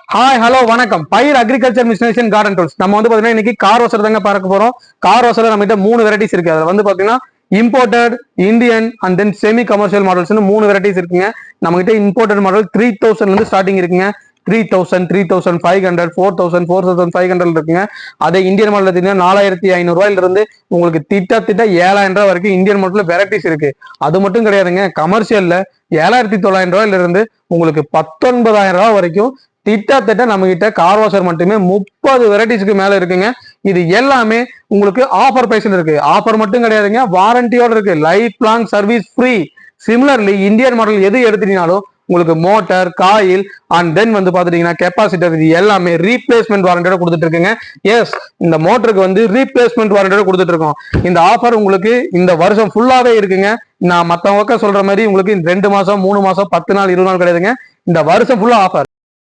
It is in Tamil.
ஹாய் ஹலோ வணக்கம். பயிர் அக்ரிகல்ச்சர் மிஷினேஷன் கார்டன் டூல்ஸ். நம்ம வந்து பாத்தீங்கன்னா இன்னைக்கு கார் ரோசர் தாங்க பார்க்க போறோம். கார் ரோசர் நம்ம கிட்ட 3 வெரைட்டிஸ் இருக்கு. அதுல வந்து பாத்தீங்கன்னா imported, Indian and then semi commercial models 3 varieties இருக்குங்க. நம்ம கிட்ட இம்போர்ட்டட் மாடல் 3000 இருந்து ஸ்டார்டிங் இருக்குங்க. 3000, 3500, 4000, 4500 இருக்குங்க. அதே இந்தியன் மாடல் பார்த்தீங்கன்னா 4500 ரூபாயில இருந்து உங்களுக்கு திட்ட 7000 ரூபாய் வரைக்கும் இந்தியன் மாடல்ல வெரைட்டிஸ் இருக்கு. அது மட்டும் கிடையாதுங்க, கமர்ஷியல்ல 7900 ரூபாயில இருந்து உங்களுக்கு 19000 ரூபாய் வரைக்கும் திட்ட நம்ம கிட்ட கார் வாஷர் மட்டுமே 30 வெரைட்டிஸ்க்கு மேல இருக்குங்க. இது எல்லாமே உங்களுக்கு ஆஃபர் பிரைஸ்ல இருக்கு. ஆஃபர் மட்டும் கிடையாதுங்க, வாரண்டியோட இருக்கு. Life long service free. Similarly Indian model எது எடுத்துட்டீங்கனாலும் உங்களுக்கு மோட்டார், காயில் அண்ட் தென் வந்து பாத்துட்டீங்கன்னா கெப்பாசிட்டர், இது எல்லாமே ரீப்ளேஸ்மெண்ட் வாரண்டியோட கொடுத்துட்டு இருக்குங்க. எஸ், இந்த மோட்டருக்கு வந்து ரீப்ளேஸ்மெண்ட் வாரண்டியோட கொடுத்துட்டு இருக்கோம். இந்த ஆஃபர் உங்களுக்கு இந்த வருஷம் ஃபுல்லாவே இருக்குங்க. நான் மத்தவங்க சொல்ற மாதிரி உங்களுக்கு 2 மாசம், 3 மாசம், 10 நாள், 20 நாள் கிடையாதுங்க. இந்த வருஷம் ஃபுல்லா ஆஃபர்.